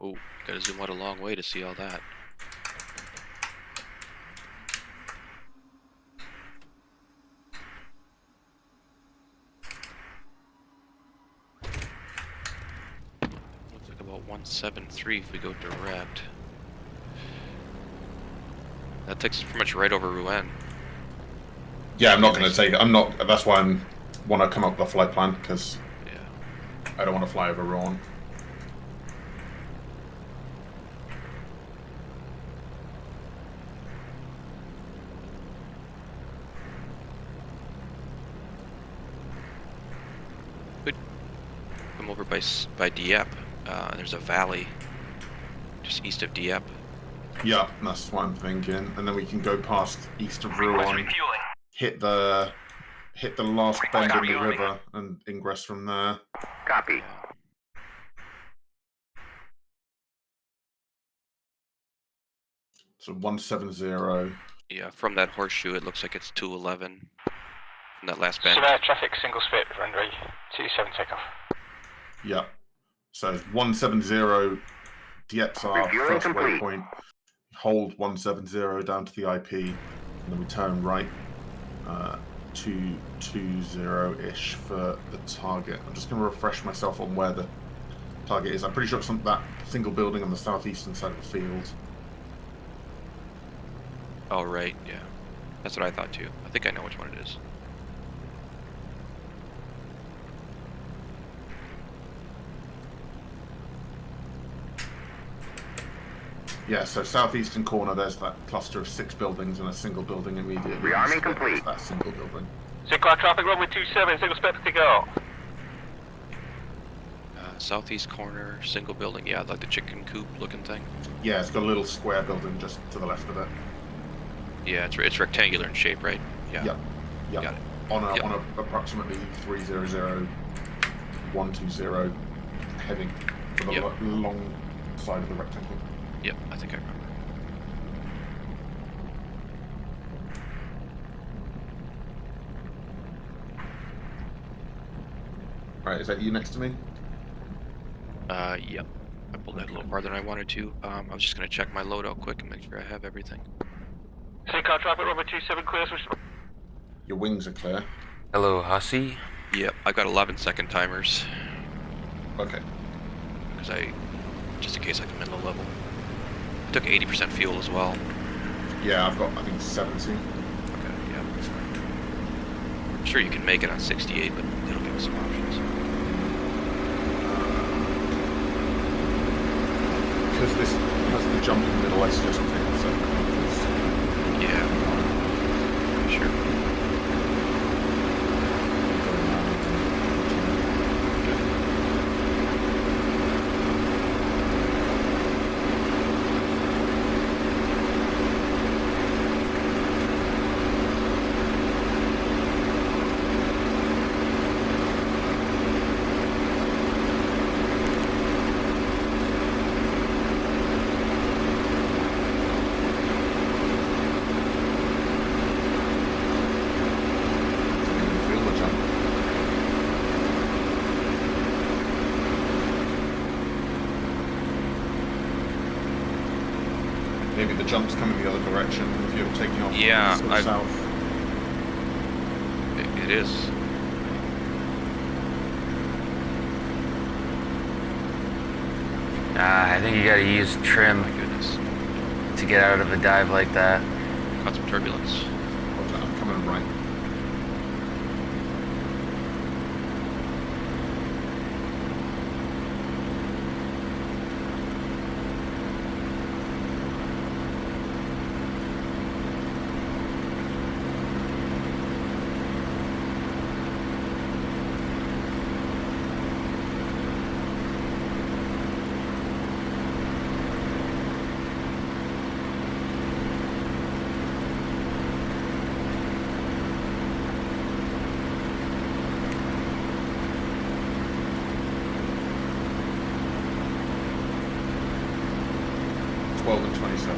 Oh, gotta zoom out a long way to see all that. Looks like about 173 if we go direct. That takes us pretty much right over Rouen. Yeah, I'm not going to take it. I'm not. That's why I want to come up with a flight plan, because I don't want to fly over Rouen. Could come over by Dieppe. There's a valley just east of Dieppe. Yeah, that's what I'm thinking. And then we can go past east of Rouen, hit the last bend in the river, and ingress from there. Copy. So 170. Yeah, from that horseshoe, it looks like it's 211. From that last bend. Severe traffic, single split, runway 27 takeoff. Yeah. So 170, Dieppe's our first waypoint. Hold 170 down to the IP, and then we turn right 220-ish for the target. I'm just going to refresh myself on where the target is. I'm pretty sure it's on that single building on the southeastern side of the field. Oh, right, yeah. That's what I thought too. I think I know which one it is. Yeah, so southeastern corner, there's that cluster of 6 buildings and a single building immediately. Rearming complete. That single building. Single traffic, runway 27, single split to go. Southeast corner, single building, yeah, like the chicken coop looking thing. Yeah, it's got a little square building just to the left of it. Yeah, it's rectangular in shape, right? Yeah. Yep. Yep. Got it. On a approximately 300, 120 heading for the long side of the rectangle. Yep, I think I remember. Right, is that you next to me? Yep. I pulled that a little farther than I wanted to. I was just gonna check my loadout quick and make sure I have everything. Single traffic, runway 27 clear. Your wings are clear. Hello, Hussey. Yep, I've got 11-second timers. Okay. Because just in case I come in low level. I took 80% fuel as well. Yeah, I've got, I think, 70. Okay, yeah. I'm sure you can make it on 68, but it'll give us some options. Because this has the jump in the middle, I suggest we take a second. Yeah. Sure. Maybe the jump's coming the other direction if you're taking off south. It is. I think you gotta use trim My goodness. to get out of a dive like that. Caught some turbulence. I'm coming right. And 27.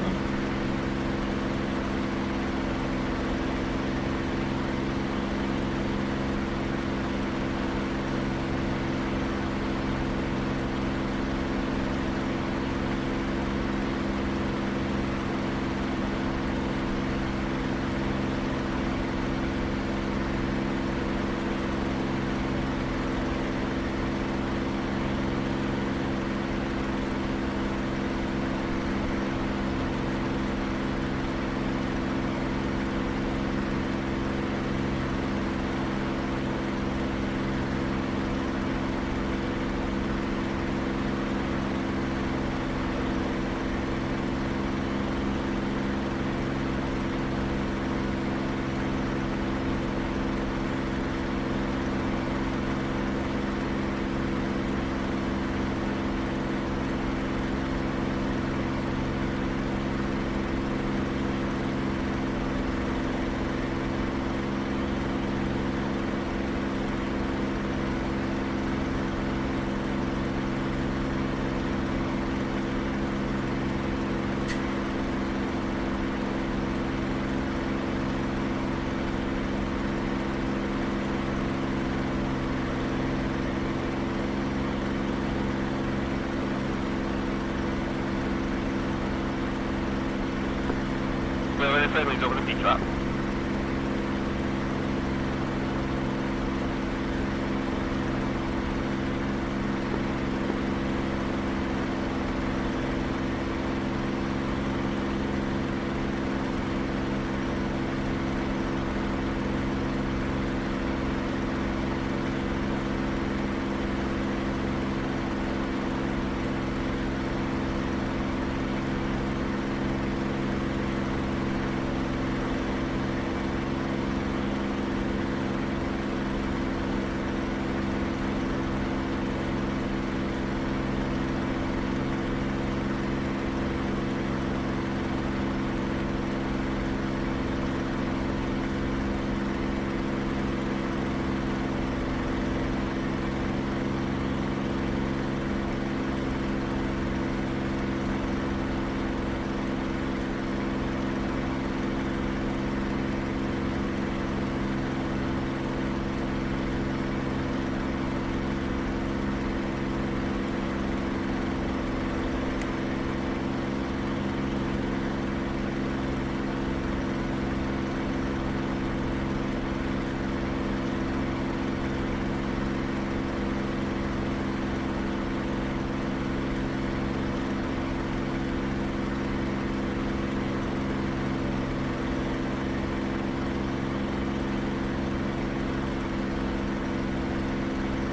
friendlies over the peak trap.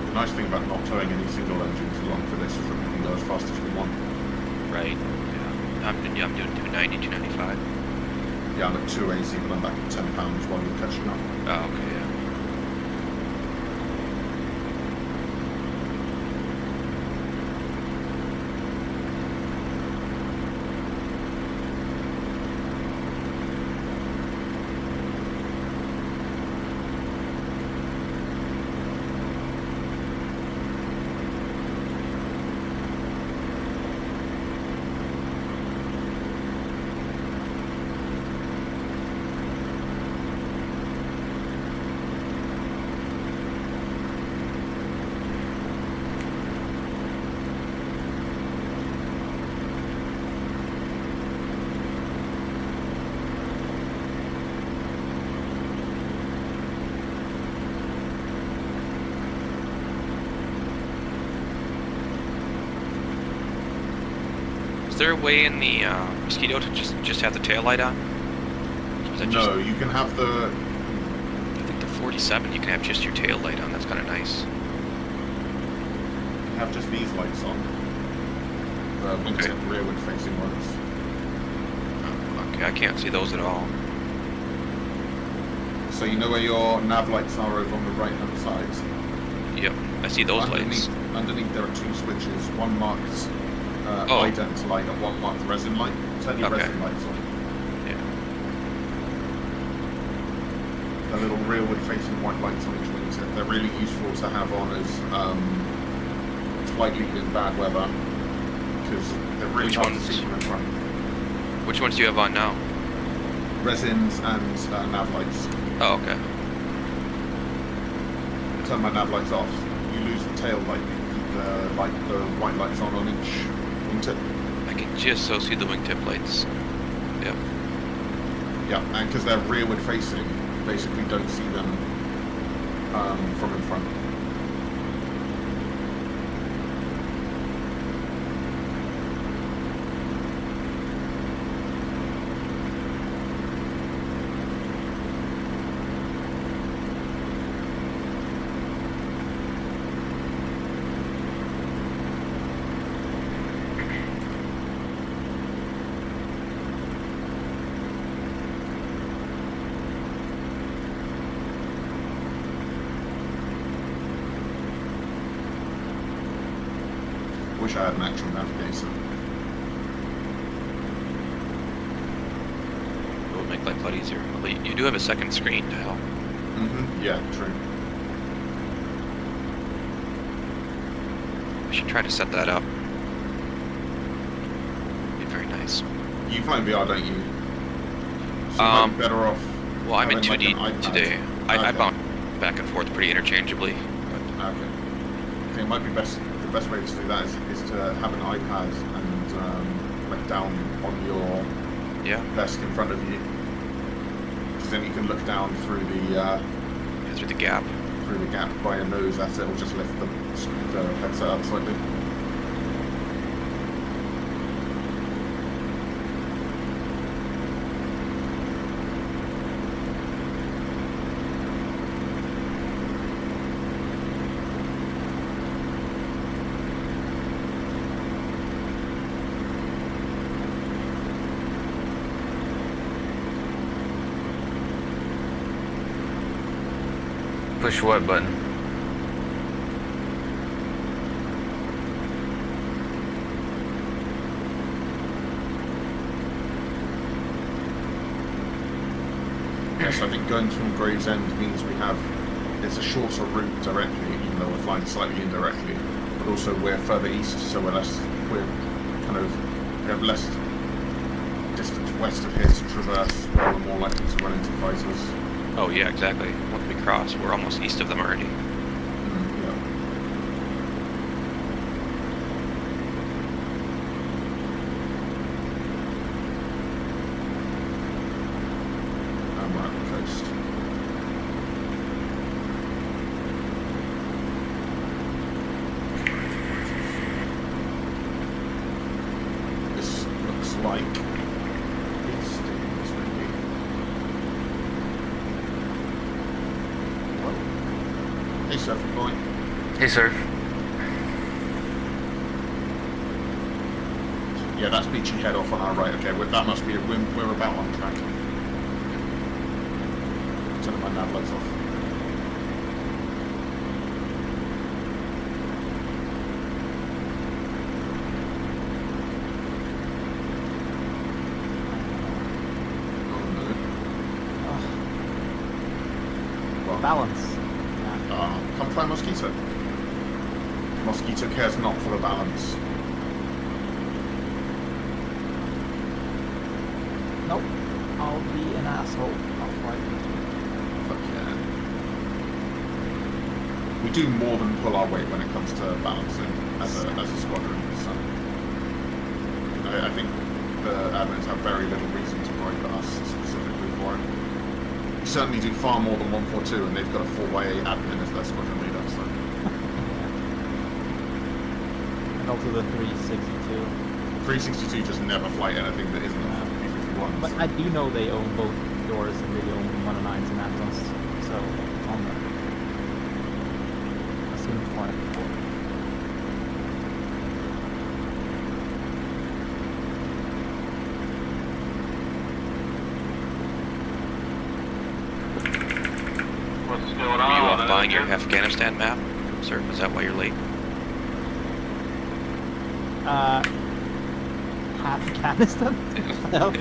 The nice thing about not towing any single engines along for this is that we can go as fast as we want. Right. Yeah. I'm doing 290, 295. Yeah, I'm at 2 AC, but I'm back at £10 while you're catching up. Oh, okay, yeah. Is there a way in the Mosquito to just have the tail light on? Or is that No, you can have the... I think the 47 you can have just your tail light on. That's kind of nice. You have just these lights on. The wingtip rearward facing ones. Oh, okay, I can't see those at all. So you know where your nav lights are over on the right hand side? Yep, I see those lights. Underneath there are 2 switches. One marks ident light and one marked resin light. Turn your resin lights on. Yeah. The little rearward facing white lights on each wingtip. They're really useful to have on as flight lead in bad weather because they're really Which hard to ones? see from in front. Which ones do you have on now? Resins and nav lights. Oh, okay. Turn my nav lights off. You lose the tail light. You keep the white lights on each wingtip. I can just so see the wingtip lights. Yep. Yeah, and because they're rearward facing, you basically don't see them from in front. Wish I had an actual navigator. It would make life a lot easier. Although you do have a second screen to help. Yeah, true. I should try to set that up. Be very nice. You fly VR, don't you? So you might be better off. Well, I'm in having, 2D like, an iPad. today. I Okay. bounce back and forth pretty interchangeably. Okay. Okay, it might be best. The best way to do that is to have an iPad and like down on your Yeah. desk in front of you. then you can look down through the gap. through the gap by your nose at it, or just lift the headset up slightly. Push what button? Yes, I think going from Gravesend means it's a shorter route directly, even though we're flying slightly indirectly. But also we're further east, so we have less distance west of here to traverse, where we're more likely to run into fighters. Oh yeah, exactly. Once we cross, we're almost east of them already. Yeah. And we're at the coast. This looks like Hastings, maybe. Hey, Surfer Boy. Hey, Surf. Yeah, that's Beachy Head off on our right. Okay, that must be we're about on track. Turning my nav lights off. Oh no. Well, Balance. come fly Mosquito. Mosquito cares not for the balance. Nope. I'll be an asshole. I'll fly 50. Fuck yeah. We do more than pull our weight when it comes to balancing as a squadron. So I think the admins have very little reason to gripe at us specifically for it. We certainly do far more than 142, and they've got a 4x8 admin as their squadron leader. So. And also the 362. 362 just never flight anything that isn't a P-51. But I do know they own both doors and they own 109s and Antons, so it's on there. I've seen them fly before. What's going Were on? you off buying your Afghanistan map, sir? Is that why you're late? Afghanistan? No.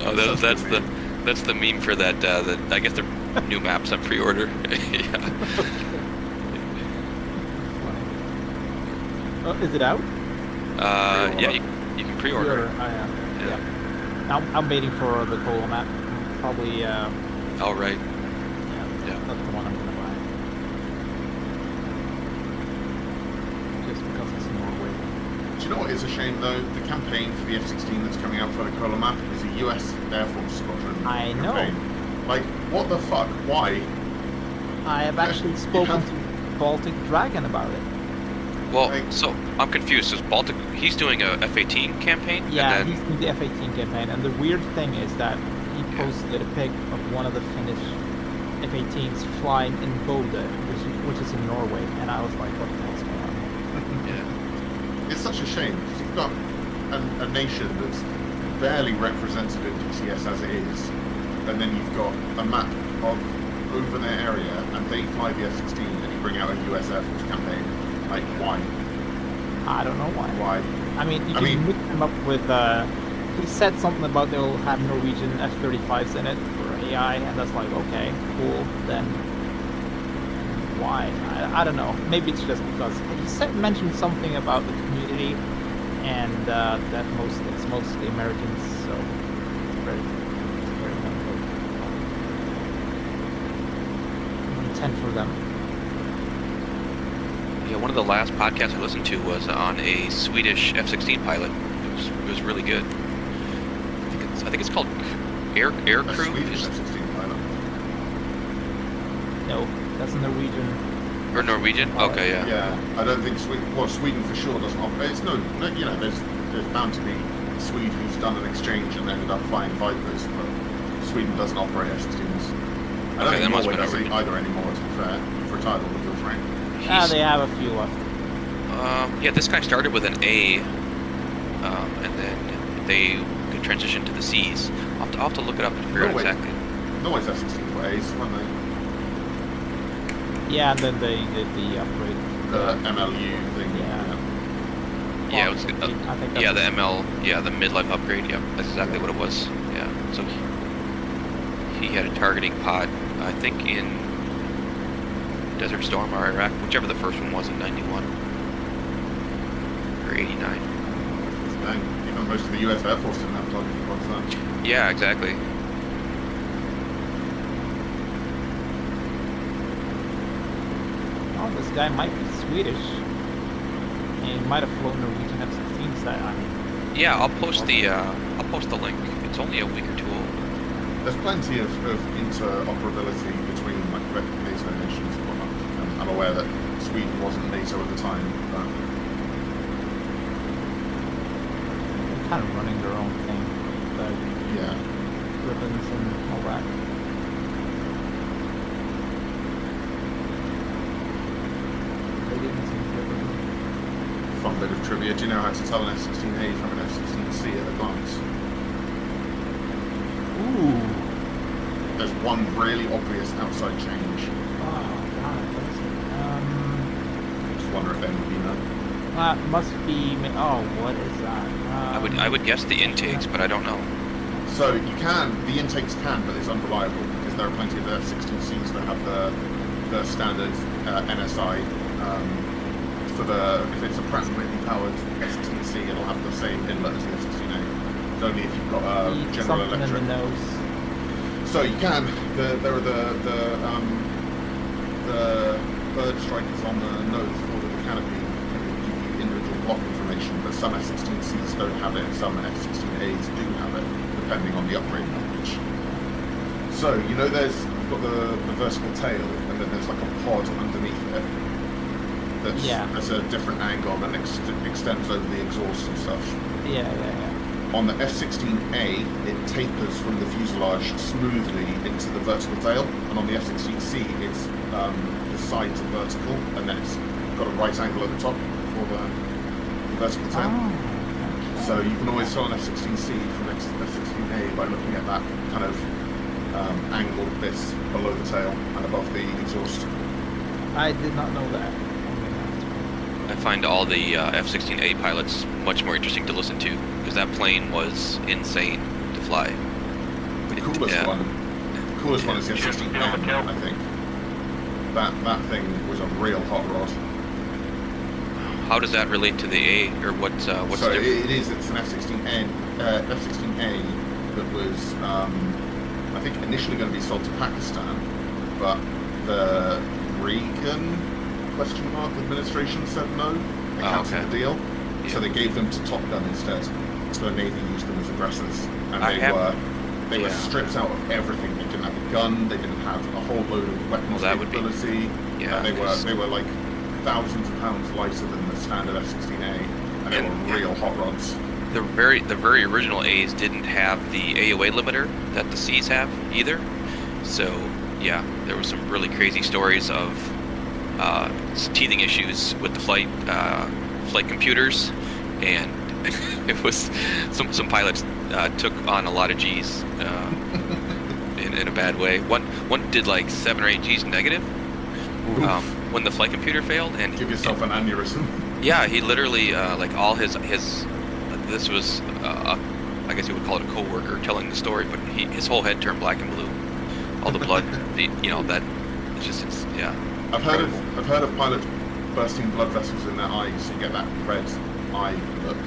Oh, that's the meme for that. I guess they're new maps on pre-order. Yeah. Oh, is it out? Yeah, you can pre-order. Yeah. I'm waiting for the Cola map. Probably. All right. Yeah. That's the one I'm gonna buy. Just because it's Norway. Do you know what is a shame though? The campaign for the F-16 that's coming out for the Cola map is a US Air Force squadron I know. campaign. Like, what the fuck? Why? I have actually spoken to Baltic Dragon about it. Well, Like- so I'm confused. So Baltic, he's doing a F-18 campaign. Yeah, And he's then, doing the F-18 campaign, and the weird thing is that he posted a pic of one of the Finnish F-18s flying in Bodø, which is in Norway, and I was like, what the hell's going on? yeah. It's such a shame because you've got a nation that's barely represented in DCS as it is, and then you've got a map of over their area, and they fly the F-16, and you bring out a US Air Force campaign. Like, why? I don't know why. Why? I mean, you can mix them up with, he said something about they'll have Norwegian F-35s in it for AI, and that's like, okay, cool, then why? I don't know. Maybe it's just because he mentioned something about the community, and that it's mostly Americans, so it's very intent for them. Yeah, one of the last podcasts I listened to was on a Swedish F-16 pilot. It was really good. I think it's called Air A crew Swedish is, F-16 pilot. No, that's a Norwegian. or Norwegian? pilot. Okay, yeah. Yeah, I don't think Sweden. Well, Sweden for sure doesn't operate. It's no, you know, there's bound to be a Swede who's done an exchange and ended up flying Vipers, but Sweden doesn't operate F-16s. I don't Okay, that think must Norway be does Norwegian. either anymore. To be fair, you've retired all of yours, right? They have a few left. Yeah, this guy started with an A, and then they could transition to the C's. I'll have to look it up and figure out Norway. exactly. Norway's F-16s were A's, weren't they? Yeah, and then they did the upgrade. The MLU thing. Yeah. Yeah, it was, I think that's yeah, the ML, yeah, the midlife upgrade. Yeah, that's exactly what it was. Yeah, so he had a targeting pod, I think in Desert Storm or Iraq, whichever the first one was in '91 or '89. Dang, even most of the US Air Force didn't have targeting pods then. Yeah, exactly. Oh, this guy might be Swedish. And he might have flown Norwegian F-16s. I mean, Yeah, I'll post the link. It's only a week or two old. There's plenty of interoperability between like NATO nations and whatnot. I'm aware that Sweden wasn't NATO at the time, but they're kind of running their own thing. The yeah. ribbons and all that. Ribbons and ribbons. Fun bit of trivia. Do you know how to tell an F-16A from an F-16C at a glance? Ooh. There's one really obvious outside change. Oh god, what is it? Just wonder if any of you know. That must be. Oh, what is that? I would guess the intakes, but I don't know. So you can, the intakes can, but it's unreliable because there are plenty of F-16Cs that have the standard NSI. For the, if it's a Pratt & Whitney powered F-16C, it'll have the same inlet as the F-16A. It's only if you've got a General Something Electric. in the nose. So you can. There are the bird strikers on the nose for the canopy can give you individual block information, but some F-16Cs don't have it, some F-16As do have it, depending on the upgrade package. So you know, you've got the vertical tail, and then there's like a pod underneath it. That's a different angle and extends over the exhaust and stuff. Yeah. On the F-16A, it tapers from the fuselage smoothly into the vertical tail, and on the F-16C, it's the sides are vertical, and then it's got a right angle at the top for the vertical tail. Oh, okay. So you can always tell an F-16C from F-16A by looking at that kind of angled bits below the tail and above the exhaust. I did not know that. I find all the F-16A pilots much more interesting to listen to because that plane was insane to fly. The coolest Yeah. one is the F-16M, I think. That thing was a real hot rod. How does that relate to the A, or what's So the difference? it's an F-16A that was, I think, initially going to be sold to Pakistan, but the Reagan administration said no and cancelled the deal. Yeah. So they gave them to Top Gun instead. So the Navy used them as aggressors, and they were stripped out of everything. They didn't have a gun. They didn't have a whole load of weapons capability. They were like thousands of pounds lighter than the standard F-16A, and they were real hot rods. The very original A's didn't have the AOA limiter that the C's have either. So yeah, there was some really crazy stories of teething issues with the flight computers, and it was some pilots took on a lot of G's in a bad way. One did like 7 or 8 G's negative when the flight computer failed, and give yourself an aneurysm. Yeah, he literally like all his this was I guess you would call it a coworker telling the story, but his whole head turned black and blue. All the blood, that it's yeah. I've heard of pilots bursting blood vessels in their eyes, so you get that red eye look.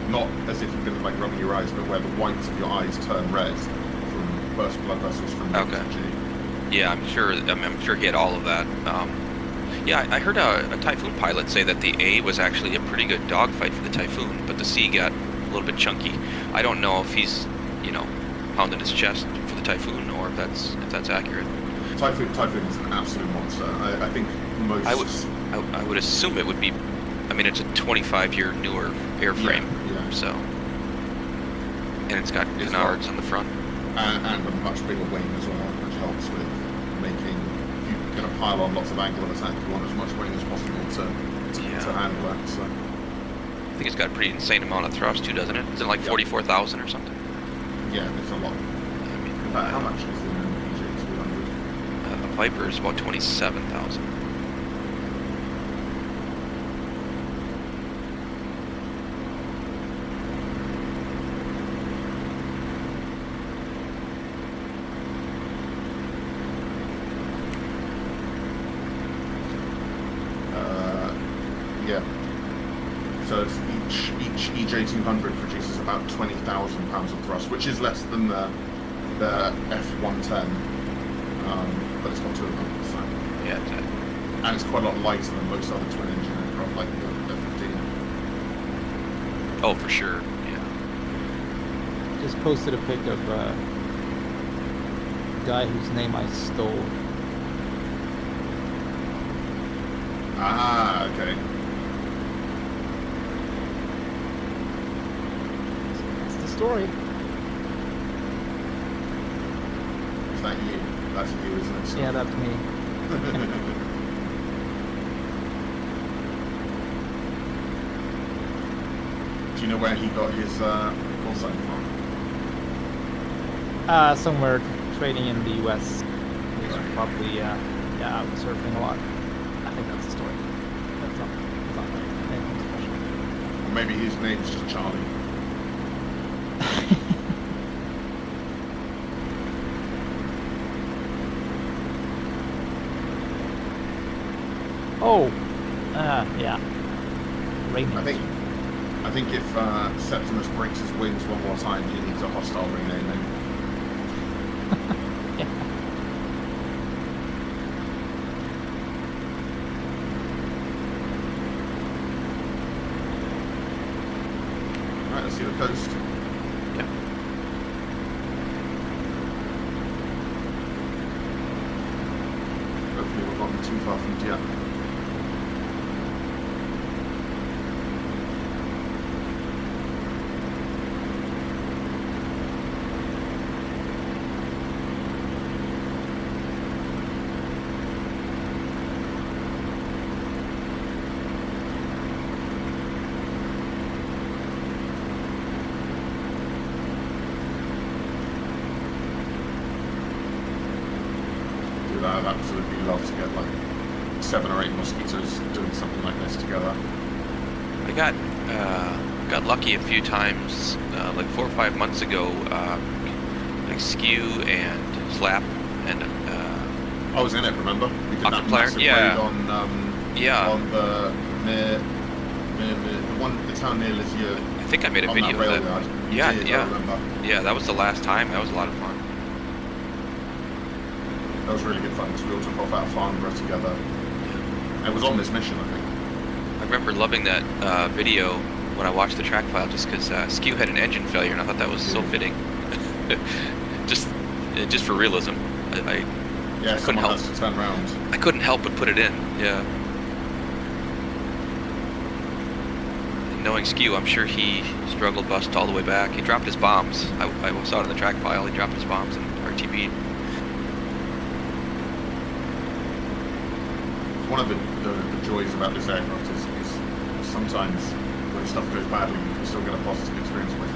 Not as if you've been like rubbing your eyes, but where the whites of your eyes turn red from burst blood vessels from G. Yeah, I'm sure he had all of that. Yeah, I heard a Typhoon pilot say that the A was actually a pretty good dogfight for the Typhoon, but the C got a little bit chunky. I don't know if he's, pounding his chest for the Typhoon, or if that's accurate. Typhoon is an absolute monster. I think most. I would assume it would be. I mean, it's a 25-year newer airframe, yeah. so. And it's got canards on the front. And a much bigger wing as well, which helps with making. If you're going to pile on lots of angle of attack, you want as much wing as possible to handle it. So. I think it's got a pretty insane amount of thrust too, doesn't it? Is it like 44,000 or something? Yeah, it's a lot. I mean, In fact, how much is in an EJ200? a Viper is about 27,000. Yeah. So it's each EJ200 produces about 20,000 pounds of thrust, which is less than the F110, but it's got 2 of them. So. Yeah, And it's quite a lot lighter than most other twin-engine aircraft, like the F-15. oh, for sure. Yeah. Just posted a pic of a guy whose name I stole. Ah, okay. That's the story. Is that you? That's you, isn't it? Yeah, that's me. Do you know where he got his call sign from? Somewhere trading in the US. He's probably out surfing a lot. I think that's the story. That's not anything special. Or maybe his name's just Charlie. Oh, yeah. Raining. I think if Septimus breaks his wings one more time, he needs a hostile renaming. Yeah. Right, let's see the coast. Yeah. Hopefully we're not too far from Dieppe. I'd absolutely love to get like 7 or 8 mosquitoes doing something like this together. I got lucky a few times, like 4 or 5 months ago. Like Skew and Slap and I was in it, remember? We did that Octoplayer? massive Yeah. raid on the the town near Lisieux. I think I made a on video that rail of that. yard. You Yeah, did, yeah. I remember. Yeah, that was the last time. That was a lot of fun. That was really good fun because we all took off out of Farnborough together. It was on this mission, I think. I remember loving that video when I watched the track file, just because Skew had an engine failure, and I thought that was so fitting. just for realism. I Yeah, couldn't someone help. has to turn around. I couldn't help but put it in. Yeah. And knowing Skew, I'm sure he struggled bust all the way back. He dropped his bombs. I saw it in the track file. He dropped his bombs and RTB'd. One of the joys about this aircraft is sometimes when stuff goes badly, you can still get a positive experience with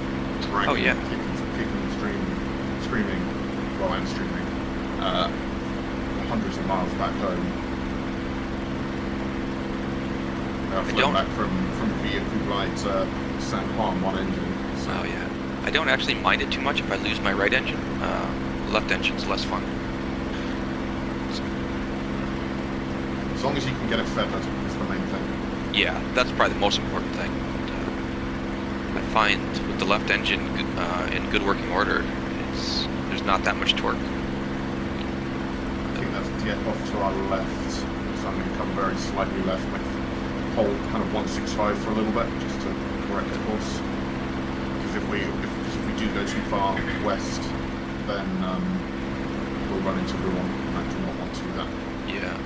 dragging, Oh, yeah. kicking and screaming, well, and streaming, hundreds of miles back home. I've flown back from Villa Kublai to San Juan, one engine. So. Oh yeah. I don't actually mind it too much if I lose my right engine. Left engine's less fun. As long as you can get it feathered, is the main thing. Yeah, that's probably the most important thing. But, I find with the left engine in good working order, there's not that much torque. I think that's Dieppe off to our left, so I'm going to come very slightly left, like hold kind of 165 for a little bit, just to correct the course. Because if we do go too far west, then we'll run into Rouen, and I do not want to do that. Yeah.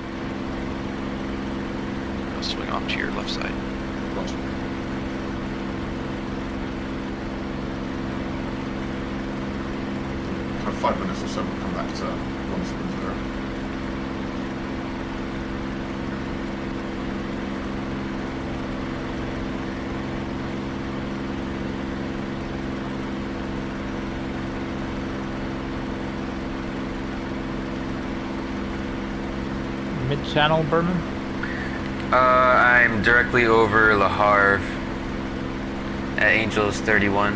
I'll swing off to your left side. Roger. Kind of 5 minutes or so, we'll come back to 170. Mid-channel, Berman? I'm directly over Le Havre at Angels 31.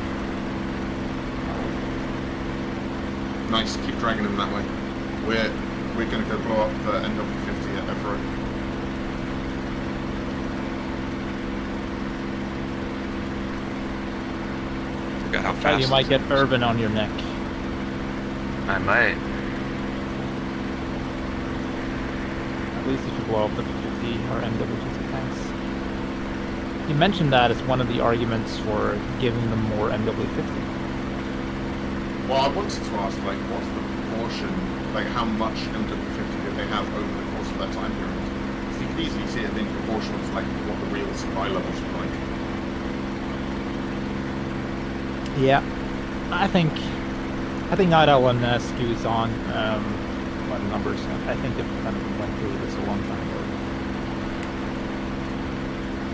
Nice, keep dragging him that way. We're going to go blow up the NW50 at Everett. Forgot how Oh, fast. you might get Irvin on your neck. I might. At least if you blow up the 50 or MW50 tanks. You mentioned that as one of the arguments for giving them more MW50. Well, I wanted to ask, like, what's the proportion, like, how much MW50 did they have over the course of that time period? Because you could easily see it being proportional to, like, what the real supply levels were like. Yeah, I think Night Owl and Stu's on by the numbers. I think they've kind of went through this a long time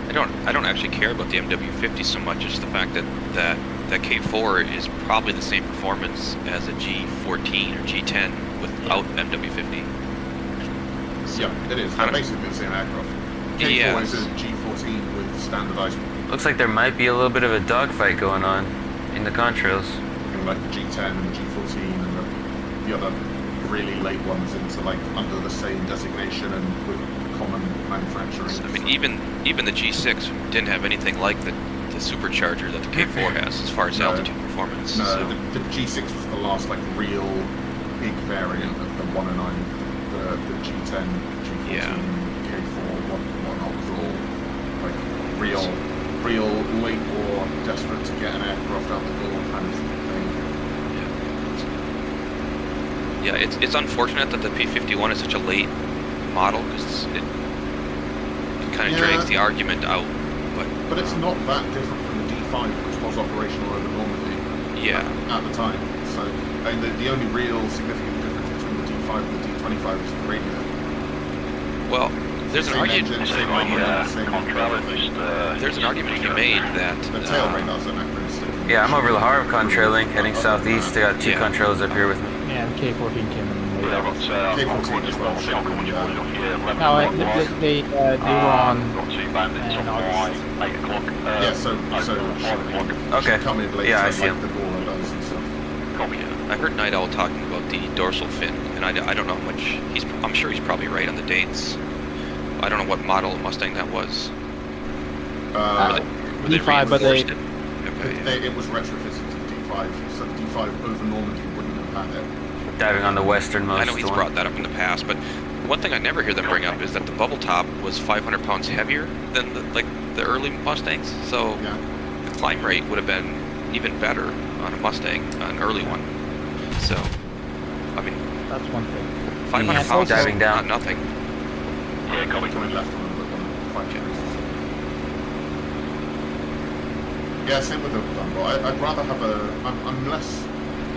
ago. I don't actually care about the MW50 so much as the fact that K4 is probably the same performance as a G14 or G10 without MW50. So, Yeah, it is. They're basically the same aircraft. K4 is a G14 with standardized, Looks like there might be a little bit of a dogfight going on in the contrails. like the G10 and the G14 and the other really late ones into, like, under the same designation and with common manufacturing. I mean, even the G6 didn't have anything like the supercharger that the K4 has as far as altitude performance. No, So. the G6 was the last, like, real big variant of the 109. The G10, G14, Yeah. K4, whatnot was all, like, real late war, desperate to get an aircraft out the door kind of thing. Yeah, it's unfortunate that the P51 is such a late model because it kind of drags the argument out. But it's not that different from the D5, which was operational over Normandy. Yeah. At the time. So, I mean, the only real significant difference between the D5 and the D25 is the radio. Well, there's an Same argument. engine, same armament, same everything. There's an argument to be made that The tail radars are anachronistic. Yeah, I'm over Le Havre contrailing, heading southeast. I got two Yeah. contrails up here with me. Yeah, and K14 came in later. K14 as well. No, they were on Got two bandits in on August. by 8 o'clock. Yeah, so Okay. come in later, Yeah, I like see 'em. the Gora does and stuff. I heard Night Owl talking about the dorsal fin, and I don't know how much. I'm sure he's probably right on the dates. I don't know what model of Mustang that was. Were they D5, but they- reinforced it? Okay, yeah. It was retrofitted to the D5, so the D5 over Normandy wouldn't have had it. Diving on the westernmost I know he's one. brought that up in the past, but one thing I never hear them bring up is that the bubble top was 500 pounds heavier than the early Mustangs. So Yeah. the climb rate would have been even better on a Mustang, an early one. So, I mean, That's one thing. 500 Yeah, it's pounds also- is diving down. not nothing. Yeah, coming. Coming left on the 5 degrees. Yeah, same with the Dumbo. I'd rather have I'm less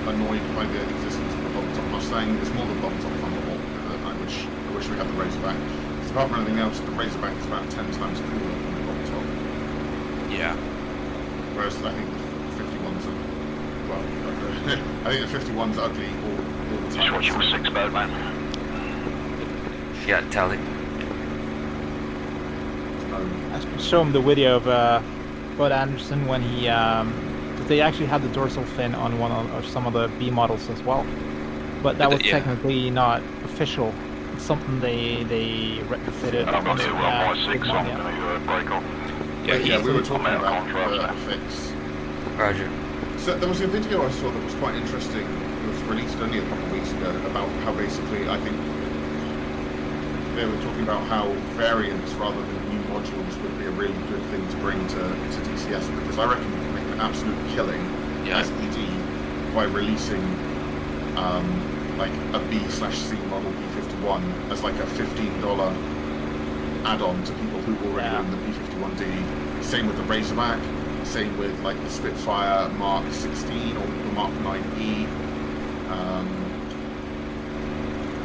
annoyed by the existence of the bubble top Mustang. It's more the bubble top Thunderbolt. I wish we had the Razorback. Because apart from anything else, the Razorback is about 10 times cooler than the bubble top. Yeah. Whereas I think the 51s are, well, I think the 51's ugly all the Just time. watch your 6 boat, man. Yeah, tally. I should show him the video of Bud Anderson when he, because they actually had the dorsal fin on one of some of the B models as well, but that was Yeah. technically not official. It's something they retrofitted. And I've got to run my 6, so I'm yeah. going to break off. Yeah, we were talking I'm out of about contrast the now. fix. Roger. So there was a video I saw that was quite interesting. It was released only a couple of weeks ago about how basically I think they were talking about how variants rather than new modules would be a really good thing to bring to DCS, because I reckon you can make an absolute killing Yeah. as ED by releasing like a B/C model B51 as like a $15 add-on to people who already Yeah. own the P51D. Same with the Razorback. Same with like the Spitfire Mark 16 or the Mark 9E.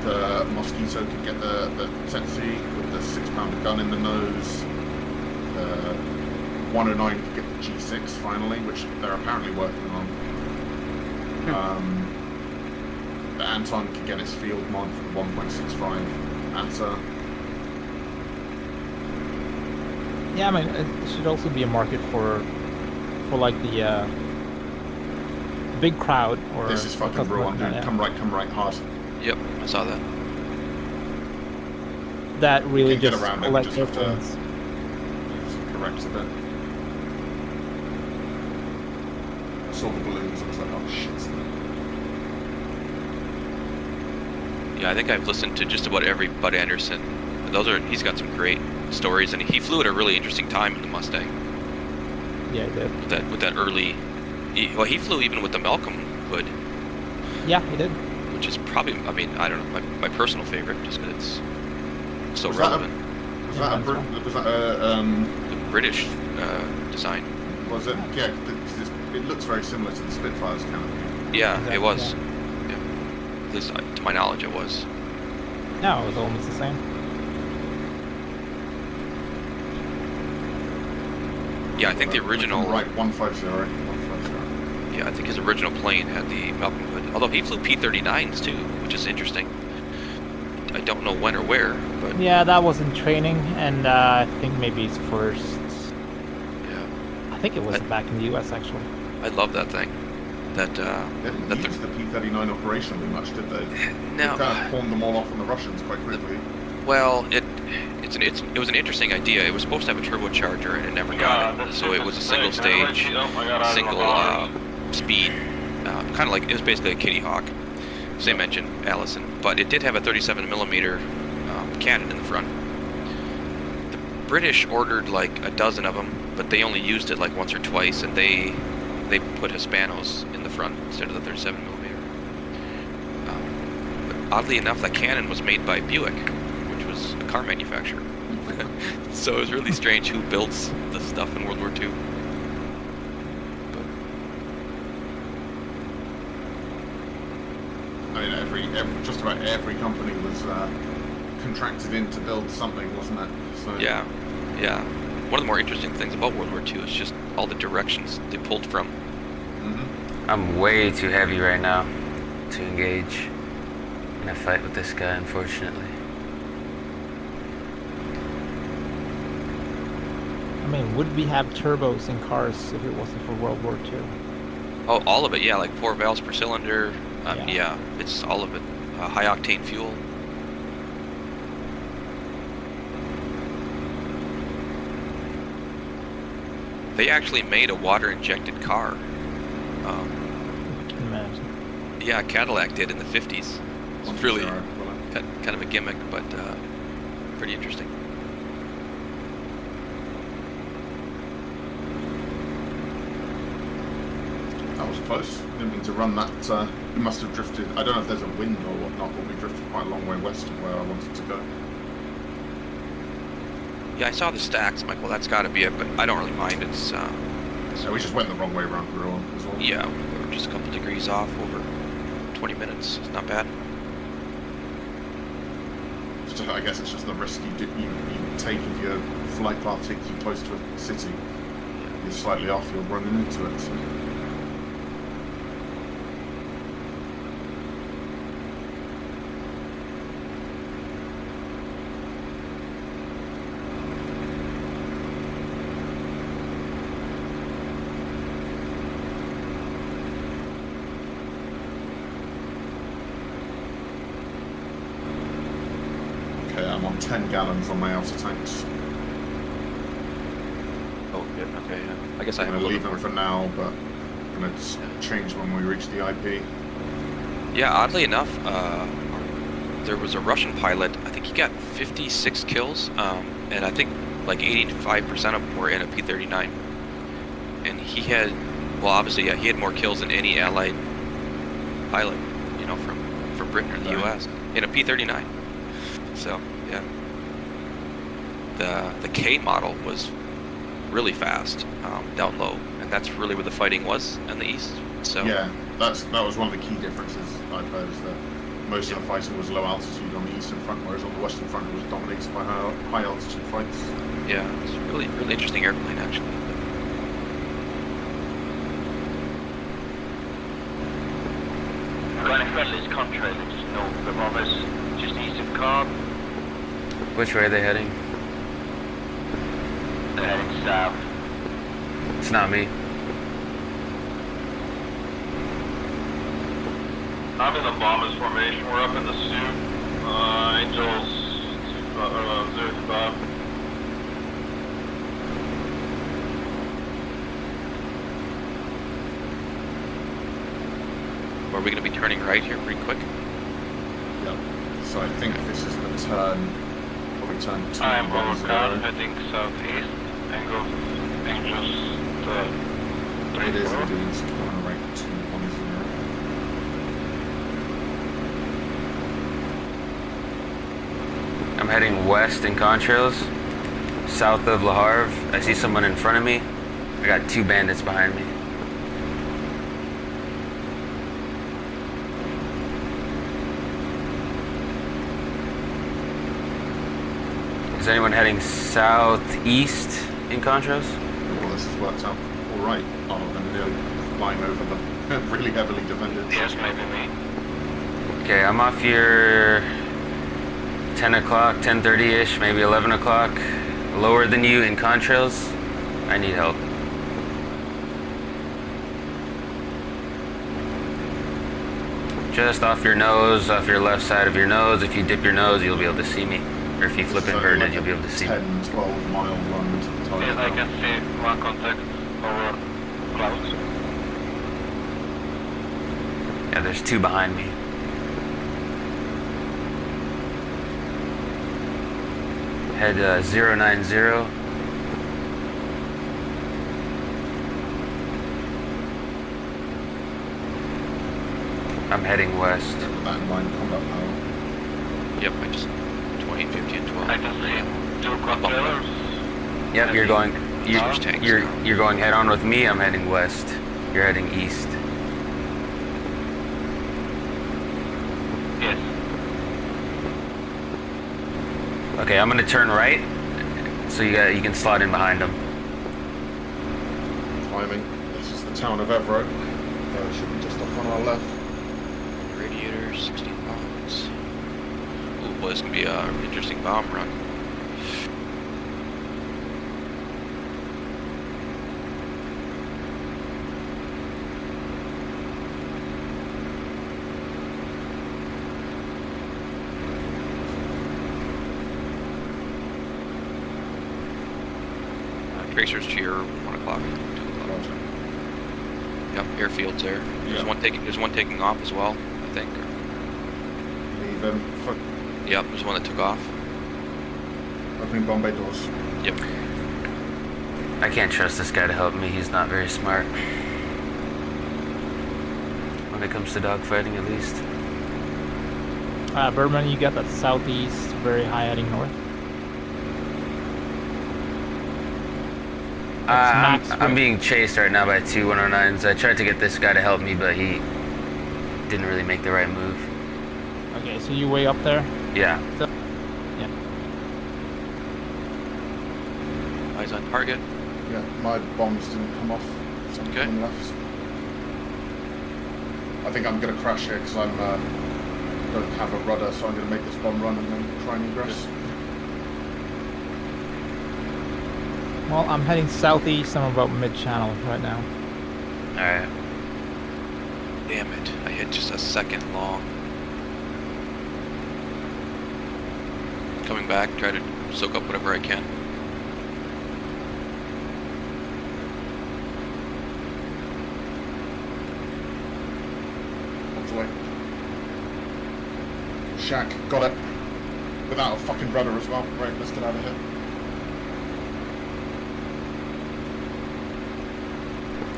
The Mosquito could get the Tetsi with the 6-pounder gun in the nose. The 109 could get the G6 finally, which they're apparently working on. The Anton could get its field mod for the 1.65 ATA. Yeah, I mean, it should also be a market for like the big crowd or. This is fucking something raw, like dude. that, yeah. Come right hard. Yep, I saw that. That really You can just get around it, collect just have to- points. Corrects a bit. I saw the balloons, I was like, oh shit. Yeah, I think I've listened to just about every Bud Anderson. And he's got some great stories, and he flew at a really interesting time in the Mustang. Yeah, he did. With that early, he flew even with the Malcolm hood, Yeah, he did. which is probably, I mean, I don't know, my personal favorite, just because it's so Was that a- relevant. Was Yeah, that a that's Brit- was that a The British design. was it? Yeah, it looks very similar to the Spitfire's canopy. Yeah, Exactly, it was. Yeah. At least to my knowledge, it was. No, it was almost the same. Yeah, I think the original. Right, 150. Yeah, I think his original plane had the Malcolm hood. Although he flew P-39s too, which is interesting. I don't know when or where, but Yeah, that was in training, and I think maybe his first. yeah, I think it was back in the U.S. actually. I love that thing. That They didn't that use the P-39 operationally much, did they? no. They kind of pawned them all off on the Russians quite quickly. Well, it was an interesting idea. It was supposed to have a turbocharger, and it never got it. So it was a single stage, single speed, kind of like it was basically a Kitty Hawk, same engine, Allison, but it did have a 37mm cannon in the front. The British ordered like a dozen of them, but they only used it like once or twice, and they put Hispanos in the front instead of the 37mm. But oddly enough, that cannon was made by Buick, which was a car manufacturer. So it was really strange who builds the stuff in World War II. But I mean, just about every company was contracted in to build something, wasn't it? So yeah. One of the more interesting things about World War II is just all the directions they pulled from. Mm-hmm. I'm way too heavy right now to engage in a fight with this guy, unfortunately. I mean, would we have turbos in cars if it wasn't for World War II? Oh, all of it, yeah, like 4 valves per cylinder. Yeah. Yeah, it's all of it. High octane fuel. They actually made a water injected car. I can imagine. Yeah, Cadillac did in the 50s. It's really kind of a gimmick, but pretty interesting. That was close. Didn't mean to run that. We must have drifted. I don't know if there's a wind or whatnot, but we drifted quite a long way west of where I wanted to go. Yeah, I saw the stacks. I'm like, well, that's got to be it, but I don't really mind. It's So we just went the wrong way around Peru as well. yeah, we were just a couple degrees off over 20 minutes. It's not bad. I guess it's just the risk you take if your flight path takes you close to a city. If you're slightly off, you're running into it. So. I'm on 10 gallons on my outer tanks. Oh, yeah, okay, yeah. I guess I I'm have a going to little leave them more. for now, but I'm going to change when we reach the IP. Yeah, oddly enough, there was a Russian pilot. I think he got 56 kills, and I think like 85% of them were in a P-39. And he had, well, obviously, yeah, he had more kills than any Allied pilot. You from Britain or the Right. U.S. in a P-39. So yeah, the K model was really fast down low, and that's really where the fighting was in the east. So Yeah, that was one of the key differences I've heard, is that most of the fighting was low altitude on the eastern front, whereas on the western front it was dominated by high altitude fights. yeah, it's a really interesting airplane actually. Got any friendlies contrailing just north of us, just east of Cobb? Which way are they heading? They're heading south. It's not me. I'm in the bombers formation. We're up in the soup. Angels 05. Are we going to be turning right here pretty quick? Yeah. So I think this is the turn, probably turn 210. I am Overlord, heading southeast. Angels It is indeed going right 210. I'm heading west in contrails, south of Le Havre. I see someone in front of me. I got 2 bandits behind me. Is anyone heading southeast in contrails? Well, this has worked out all right, other than nearly flying over them. Really heavily defended. Yes, maybe me. Okay, I'm off here 10 o'clock, 10:30-ish, maybe 11 o'clock. Lower than you in contrails. I need help. Just off your nose, off your left side of your nose. If you dip your nose, you'll be able to see me. Or if you flip This is inverted, like you'll be able to see me. 10, 12 mile run to the target. Yes, I now. can see one contact over clouds. Yeah, there's 2 behind me. Head 090. I'm heading west. That in mind, combat power. Yep, I just 20, 50, and 12. I can see 2 containers. Yep, you're going. Huge tanks now. You're going head on with me. I'm heading west. You're heading east. Yes. Okay, I'm gonna turn right, so you can slot in behind them. Climbing. This is the town of Everett. It should be just off on our left. Radiators, 16 bombs. Ooh, boy, this can be an interesting bomb run. Tracers to your 1 o'clock, 2 o'clock. Roger. Yep, airfield's there. There's Yeah. There's one taking off as well, I think. Leave them. Yep, there's one that took off. Opening Bombay doors. Yep. I can't trust this guy to help me. He's not very smart. When it comes to dogfighting, at least. Berman, you got that southeast, very high heading north. Max I'm range. being chased right now by 2 109s. I tried to get this guy to help me, but he didn't really make the right move. Okay, so you way up there? Yeah. So, yeah. Eyes on target. Yeah, my bombs didn't come off. So I'm Okay. coming left. I think I'm going to crash here because I don't have a rudder, so I'm going to make this bomb run and then try and egress. Well, I'm heading southeast. I'm about mid-channel right now. Alright. Damn it, I hit just a second long. Coming back, try to soak up whatever I can. What's away? Shack, got it. Without a fucking rudder as well. Right, let's get out of here.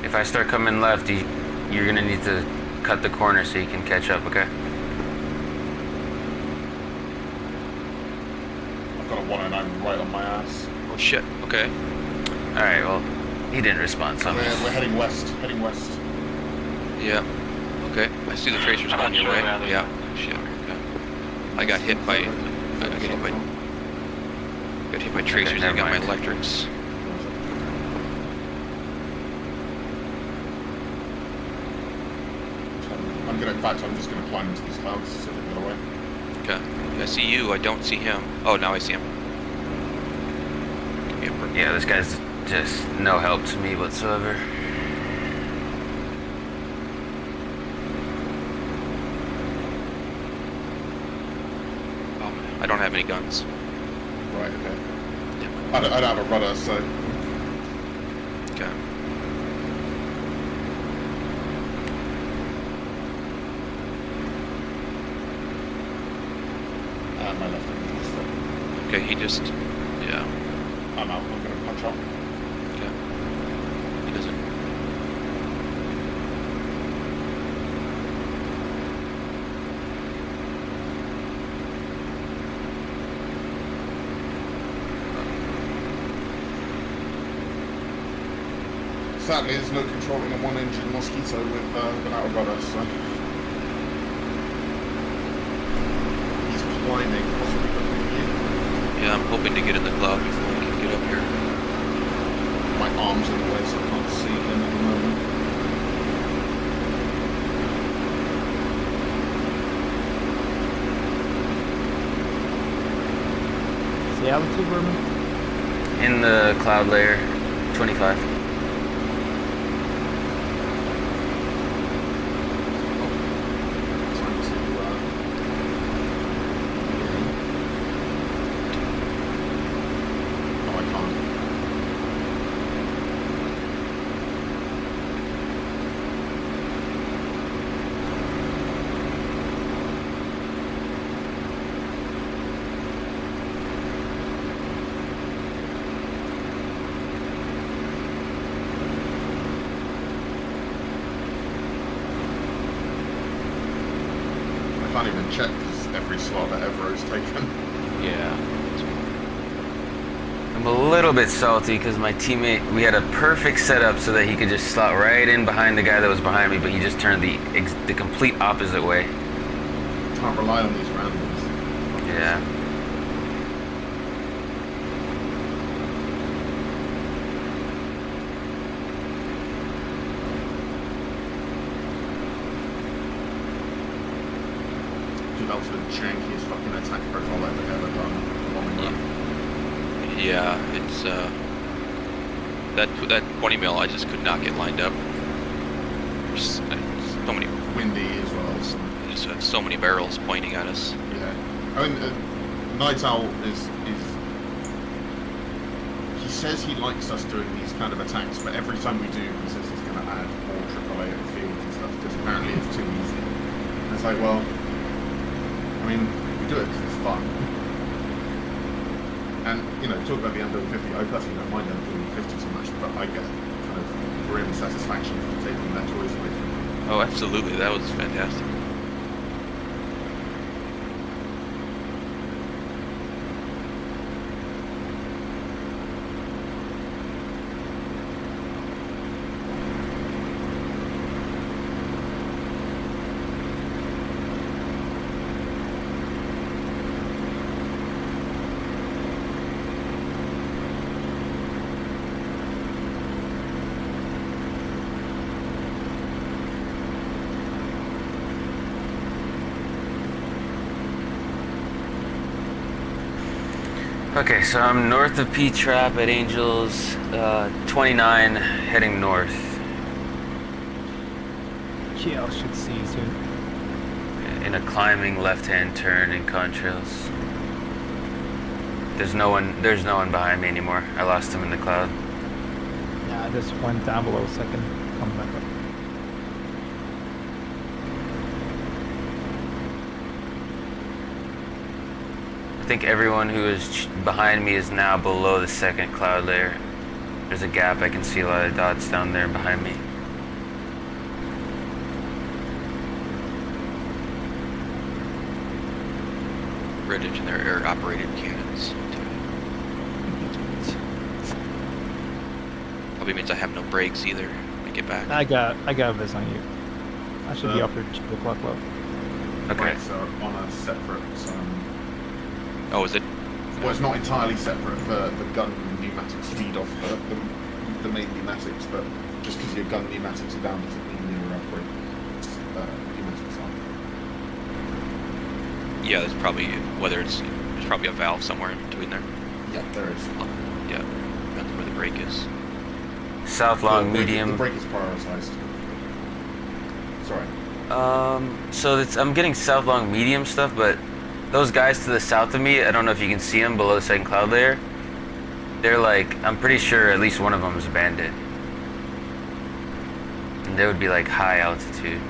If I start coming left, you're gonna need to cut the corner so you can catch up, okay? I've got a 109 right on my ass. Oh shit. Okay. Alright, well, he didn't respond, so... We're heading west. Heading west. Yeah. Okay. I see the tracers going your way. Yeah. Shit. Okay. I got hit by. I got hit by. Got hit by tracers. never I got my mind. electrics. I'm gonna. In fact, I'm just gonna climb into these clouds, see if I can get away. Okay. I see you. I don't see him. Oh, now I see him. Give me a break. Yeah, this guy's just no help to me whatsoever. Oh, I don't have any guns. Right. Okay. Yeah. I don't have a rudder, so Okay. my left hand. Okay. He just. Yeah. I'm out. I'm gonna punch off. Okay. He doesn't. Sadly, there's no controlling a one-engine Mosquito without a rudder, so he's climbing, possibly looking for you. Yeah. I'm hoping to get in the cloud before I can get up here. My arms in the way, so I can't see him at the moment. See altitude, Berman? In the cloud layer, 25. Trying to oh, I can't. I can't even check because every slot that ever is taken. Yeah. I'm a little bit salty because my teammate, we had a perfect setup so that he could just slot right in behind the guy that was behind me, but he just turned the complete opposite way. Can't rely on these randoms. Yeah. Dude, that was the jankiest fucking attack profile I've ever done. Bombing run. Yeah. It's that 20 mil. I just could not get lined up. There's so many. Windy as well. So. Just had so many barrels pointing at us. Yeah, I mean, Night Owl is. He says he likes us doing these kind of attacks, but every time we do, he says he's going to add more AAA at the fields and stuff because apparently it's too easy. And it's like, well, I mean, we do it because it's fun. And you know, talk about the MW50. I personally don't mind MW50 too much, but I get kind of grim satisfaction from taking that choice away from me. Oh, absolutely. That was fantastic. Okay, so I'm north of P-Trap at Angels, 29, heading north. Yeah, I should see you soon. In a climbing left-hand turn in contrails. There's no one behind me anymore. I lost him in the cloud. Yeah, I just went down below a second. Come back up. I think everyone who is behind me is now below the second cloud layer. There's a gap. I can see a lot of dots down there behind me. British and their air-operated cannons. Probably means I have no brakes either when I get back. I got a vis on you. I should be off your 2 o'clock low. Okay. Brakes are on a separate. Oh, is it? Well, it's not entirely separate. The gun pneumatics feed off the main pneumatics, but just because your gun pneumatics are down doesn't mean your pneumatics are. Yeah, there's probably there's probably a valve somewhere in between there. Yeah, there is. Yeah, that's where the brake is. South long, medium. The brake is prioritized. Sorry. So I'm getting south long, medium stuff, but those guys to the south of me, I don't know if you can see them below the second cloud layer. They're like, I'm pretty sure at least one of them is a bandit. And they would be like high altitude.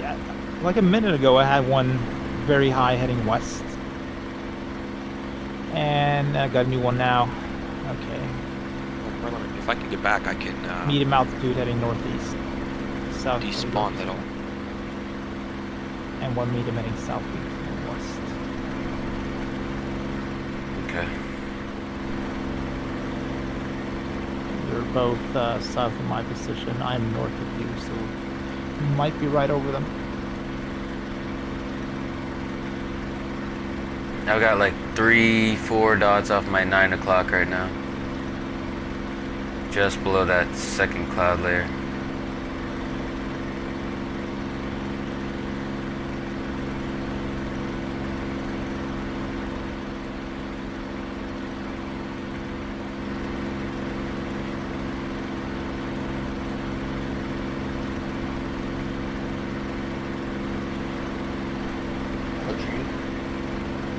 Yeah, like a minute ago, I had one very high heading west, and I got a new one now. Okay. If I can get back, I can Medium altitude heading northeast, south. despawn that all. And one medium heading southeast west. Okay. They're both south of my position. I'm north of you, so you might be right over them. I've got like 3-4 dots off my 9 o'clock right now. Just below that second cloud layer.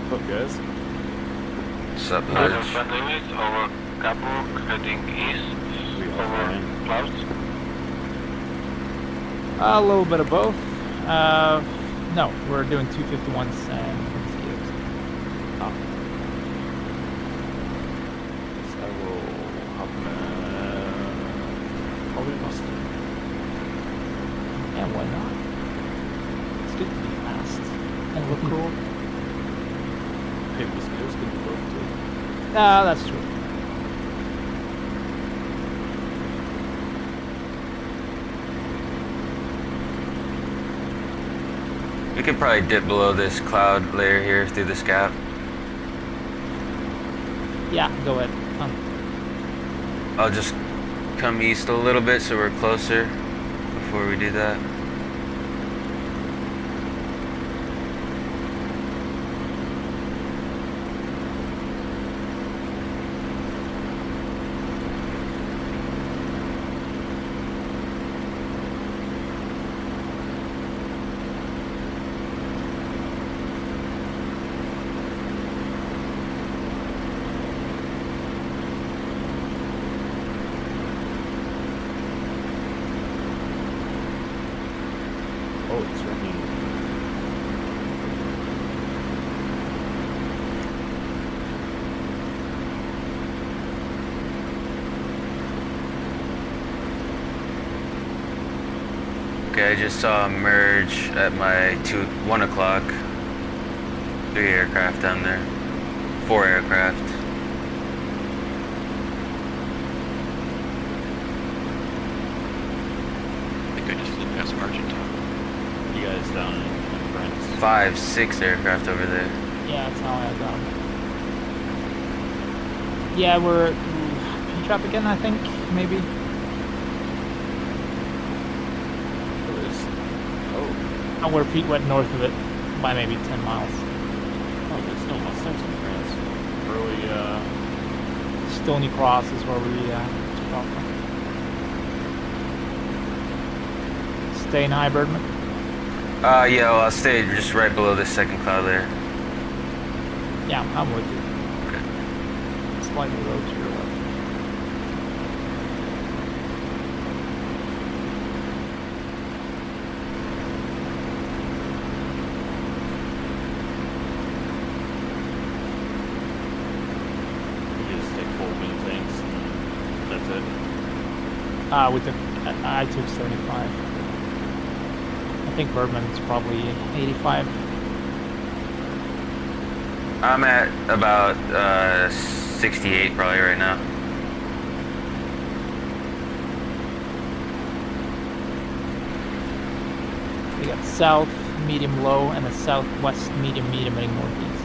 What's up, guys? What's up, Over Hutch? friendlies, over Capuk, heading east, We are over fine. clouds. A little bit of both. No, we're doing 251s and mosquitoes. Off. So I will hop in probably Mustang. Yeah, why not? It's good to be fast and look cool. Hey, mosquitoes can do both too. Ah, that's true. We could probably dip below this cloud layer here through this gap. Yeah, go ahead. I'll just come east a little bit so we're closer before we do that. Oh, it's raining. Okay, I just saw a merge at my 1 o'clock. 3 aircraft down there. 4 aircraft. I think I just flew past Argentine. You guys down in France? 5, 6 aircraft over there. Yeah, that's how I got them. Yeah, we're P-trap again, I think, maybe. Oh, Oh, we're feet went north of it by maybe 10 miles. oh, there's no Mustangs in France. Early, Stony Cross is where we took off from. Staying high, Birdman? Yeah, well, I'll stay just right below this second cloud layer. Yeah, I'm with you. Okay. Slightly low to your left. you just take 4 mini tanks and that's it. I took 75. I think Birdman's probably 85. I'm at about 68 probably right now. We got south, medium, low, and a southwest, medium, medium, heading northeast.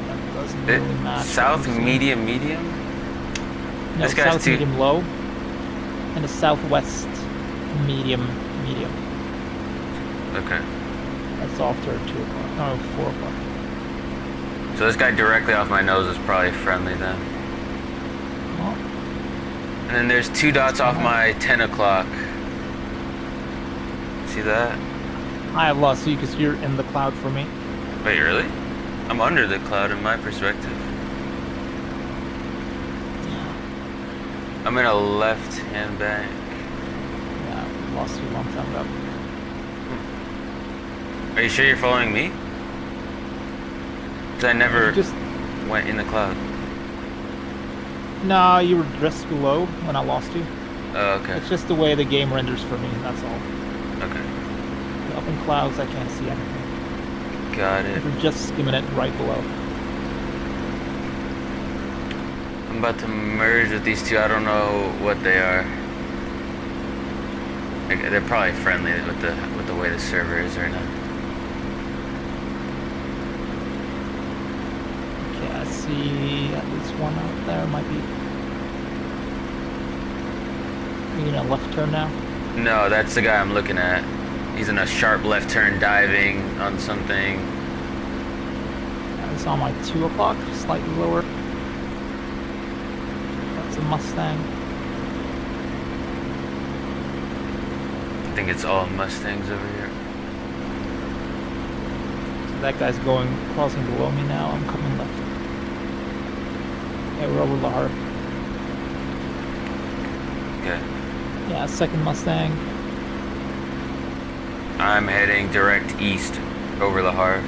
That doesn't really match. South, what we've seen. medium, medium? No, This guy's south, too- medium, low, and a southwest, medium, medium. Okay. That's after 2 o'clock. No, 4 o'clock. So this guy directly off my nose is probably friendly then. Well, And then there's 2 dots off my 10 o'clock. See that? I have lost you because you're in the cloud for me. Wait, really? I'm under the cloud in my perspective. Yeah, I'm in a left-hand bank. yeah, lost you a long time ago. Are you sure you're following me? Because I never You just went in the cloud. no, you were just below when I lost you. Oh, okay. It's just the way the game renders for me. That's all. Okay. Up in clouds, I can't see anything. Got it. You're just skimming it right below. I'm about to merge with these 2. I don't know what they are. They're probably friendly with the way the server is right now. Okay, I see at least one out there. Might be. You in a left turn now? No, that's the guy I'm looking at. He's in a sharp left turn diving on something. It's on my 2 o'clock, slightly lower. That's a Mustang. I think it's all Mustangs over here. So that guy's crossing below me now. I'm coming left. Yeah, we're over the harbor. Okay. Yeah, second Mustang. I'm heading direct east over the Harv.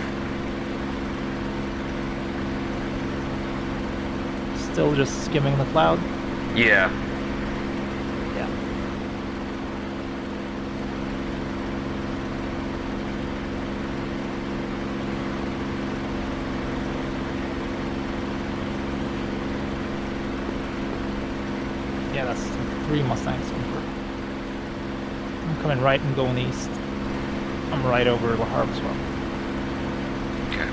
Still just skimming the cloud. Yeah. Yeah. Yeah, that's 3 Mustangs coming through. I'm coming right and going east. I'm right over the harbor as well. Okay.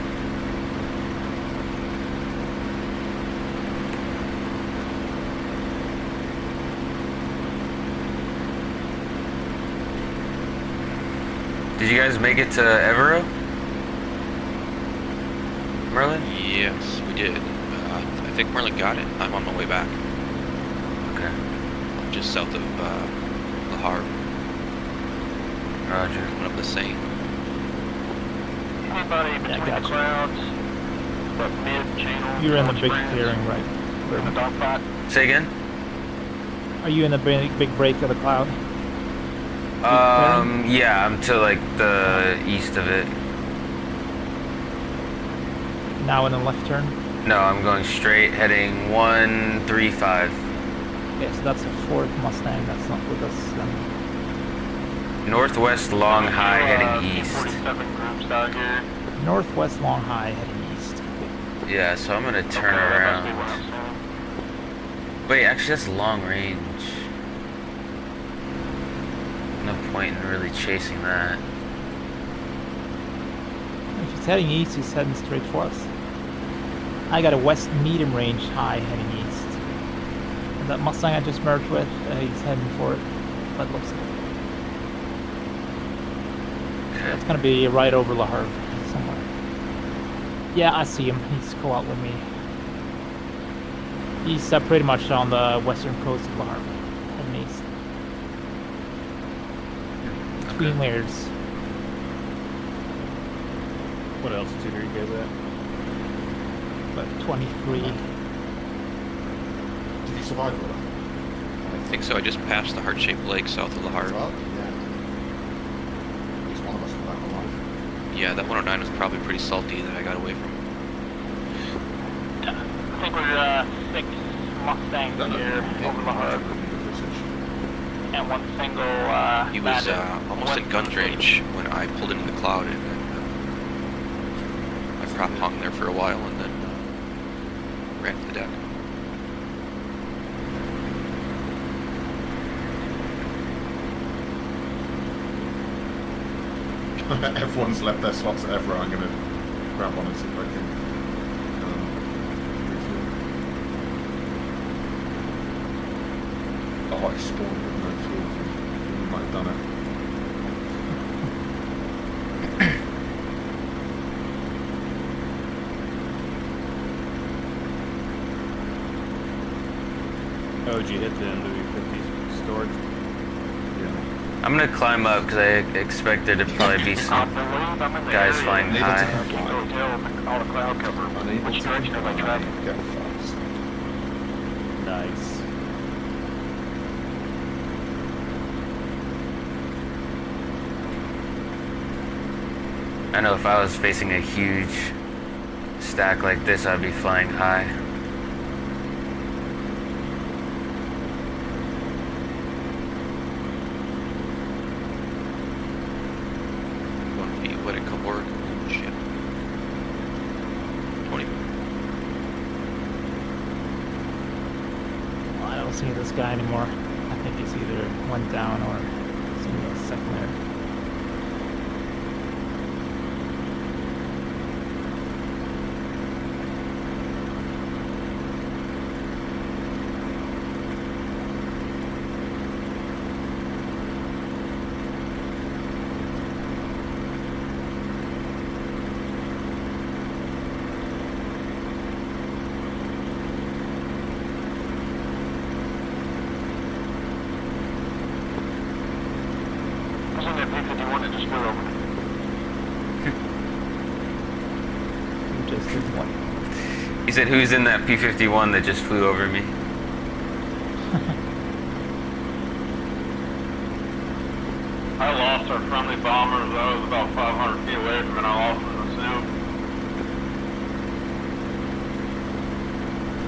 Did you guys make it to Evero? Merlin? Yes, we did. I think Merlin got it. I'm on my way back. Okay. Just south of the Harv, Roger. coming up the Seine. Anybody between gotcha. the clouds, but mid-channel. You're in the towards big France, clearing, right? in the dogfight. Say again? Are you in the big break of the cloud? Yeah, I'm to like the east of it. Now in the left turn? No, I'm going straight, heading 135. Okay, so that's a 4th Mustang. That's not with us then. Northwest long high heading east. 47 groups out here. Northwest long high heading east. Yeah, so I'm gonna turn Okay, that around. must be what I'm saying. Wait, actually that's long range. No point in really chasing that. If he's heading east, he's heading straight for us. I got a west medium range high heading east. And that Mustang I just merged with, he's heading for it. That looks like. Okay. It's gonna be right over La Havre somewhere. Yeah, I see him. He's go out with me. He's pretty much on the western coast of La Havre, heading east. Between layers. What altitude are you guys at? But 23. Did you survive with it? I think so. I just passed the heart-shaped lake south of the Harv. Well, yeah. At least one of us is back alive. Yeah, that 109 was probably pretty salty that I got away from. I think we're 6 Mustangs Don't know if here you can hit over the me, hub, but your footage. and one single He was bandit almost in went guns range when I pulled into the cloud and hung there for a while and then ran to the deck. Everyone's left their slots at Evra. I'm gonna grab one and see if I can. Oh, I spawned with no fuel. We might have done it. Oh, did you hit the MW50 storage? Yeah. I'm gonna climb up because I expect there to probably be I some believe I'm in the guys area. flying Unable to high. comply. Go tell all the cloud cover. Unable Which to direction are they comply. traveling? Get fast. Nice. I know if I was facing a huge stack like this, I'd be flying high. What a couple work. Shit. 20. Well, I don't see this guy anymore. I think he's either went down or is in the second layer. Wasn't it P-51 that just flew over me? Just did one. He said, "Who's in that P-51 that just flew over me?" I lost our friendly bombers. I was about 500 feet away from it. I lost them in the soup.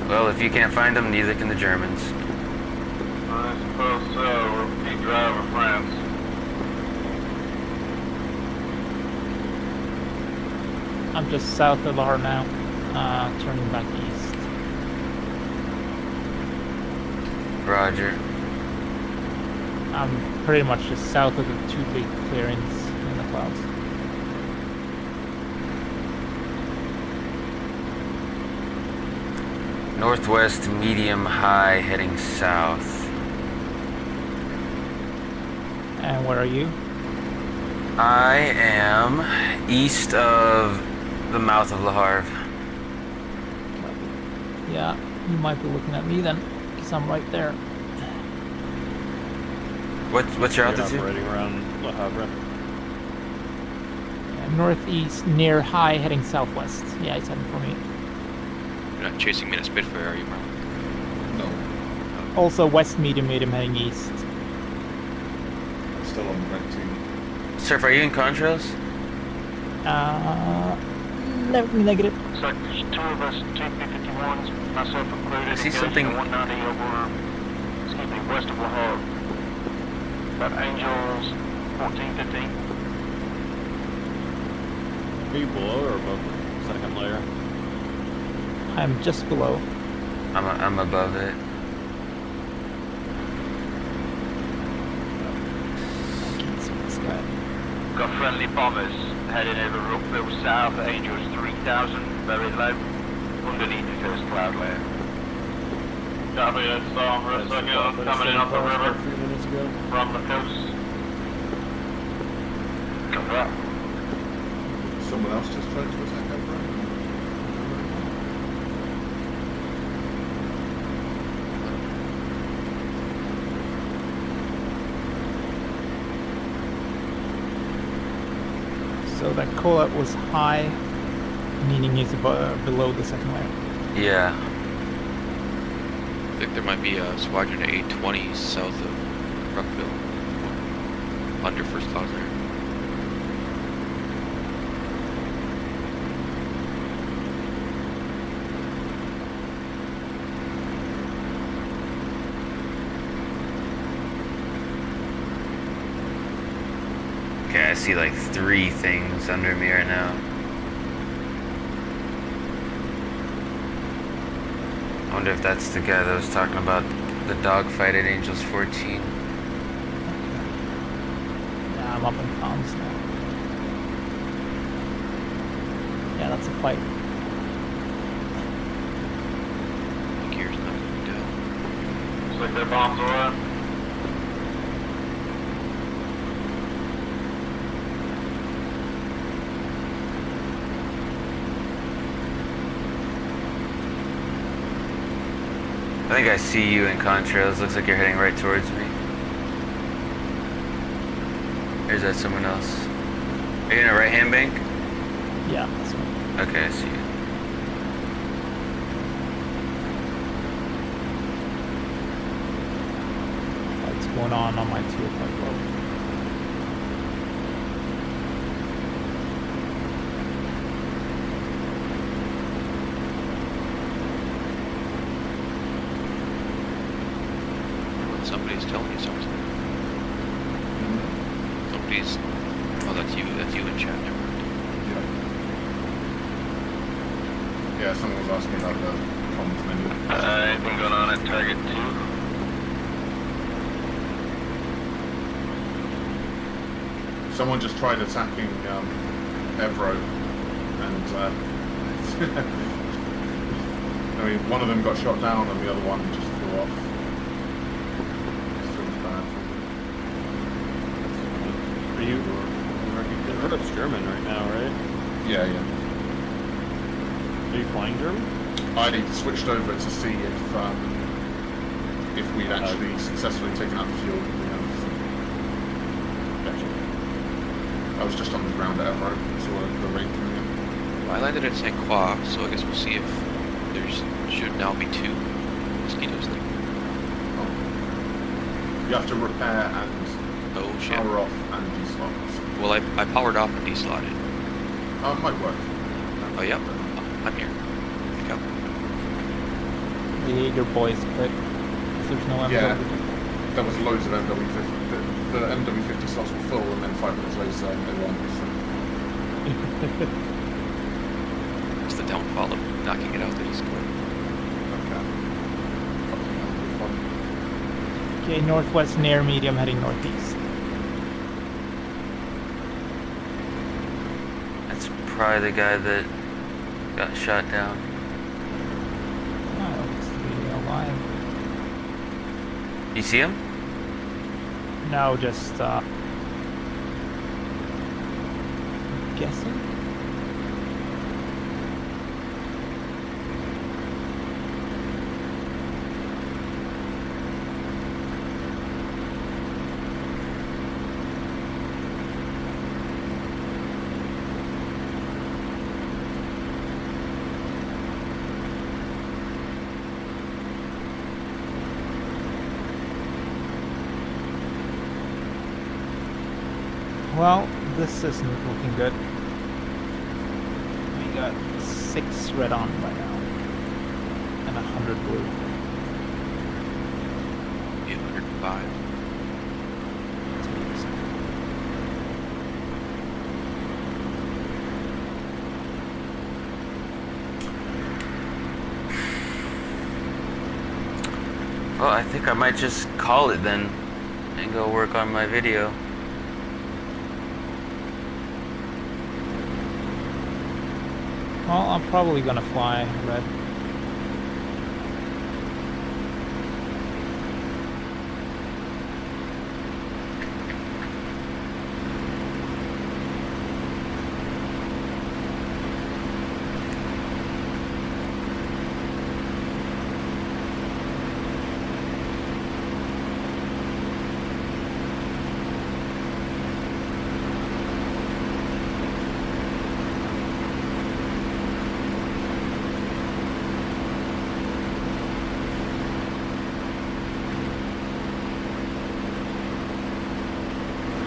Well, if you can't find them, neither can the Germans. I suppose so. We're keep driving France. I'm just south of Lahar now, turning back east. Roger. I'm pretty much just south of the two big clearings in the clouds. Northwest, medium, high, heading south. And where are you? I am east of the mouth of Lahar. Yeah, you might be looking at me then, because I'm right there. What's your You're altitude? operating around Le Havre. Yeah, northeast, near high, heading southwest. Yeah, he's heading for me. You're not chasing me in a Spitfire, are you, Marlon? No. Also west medium, heading east. I'm still on the red team. Surf, are you in contrails? Negative. Looks like there's two of us, two P-51s, myself included. I see engaged something- in 190 over, excuse me, west of Lahore. About Angels 1415. Are you below or above the second layer? I'm just below. I'm above it. I can't see this guy. Got friendly bombers heading over Rookville south at Angels 3000, very low, underneath the first cloud layer. Copy, I saw them for a second coming in up the river A few minutes ago. from the coast. Come up. Someone else just tried to attack Evra. So that call-out was high, meaning he's below the second layer. Yeah. I think there might be a Squadron 820 south of Rockville. Under first cloud there. Okay, I see like 3 things under me right now. wonder if that's the guy that was talking about the dogfight at Angels 14. Yeah, I'm up in comms now. Yeah, that's a fight. Gear's not going down. Looks like their bombs are up. I think I see you in contrails. Looks like you're heading right towards me. Or is that someone else? Are you in a right-hand bank? Yeah, that's one. Okay, I see you. Fight's going on my 2 o'clock road. Somebody's telling you something. Somebody's. Oh, that's you. That's you in chat. Never mind. Yeah, someone was asking about the comms menu. Anything going on at target 2? Someone just tried attacking Evro, and I mean, one of them got shot down, and the other one just flew off. It feels bad for me. Are you? It's German right now, right? Yeah, yeah. Are you flying German? I switched over to see if we'd actually successfully taken out the fuel. We have some. Gotcha. I was just on the ground at Evro, so the rain coming in. Well, I landed at St. Croix, so I guess we'll see if there's should now be 2 mosquitoes there. Oh. You have to repair and Oh shit. power off and deslot. Well, I powered off and deslotted. Might work. Oh yep. I'm here. Pick up. You need your boys quick. 'Cause there's no Yeah. MW. There was loads of MW50. The MW50 slots were full, and then 5 minutes later they weren't. So. It's the downfall of knocking it out the East Coast. Okay. Fucking hell, it'll be fun. Okay, northwest near medium heading northeast. That's probably the guy that got shot down. Oh, it looks to be alive. You see him? No, just guessing. Well, this isn't looking good. We got 6 red on by now. And 100 blue. 805. That's 80%. Well, I think I might just call it then and go work on my video. Well, I'm probably gonna fly red.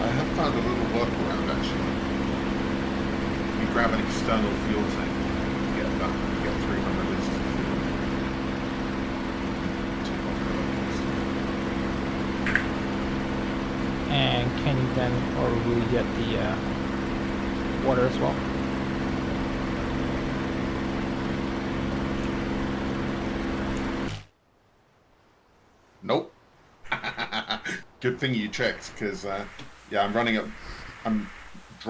I have found a little workaround actually. You grab an external fuel tank, you get 300 liters of fuel. Take off the other stuff. And can you then, or will you get the water as well? Nope. Good thing you checked, because yeah, I'm running up. I'm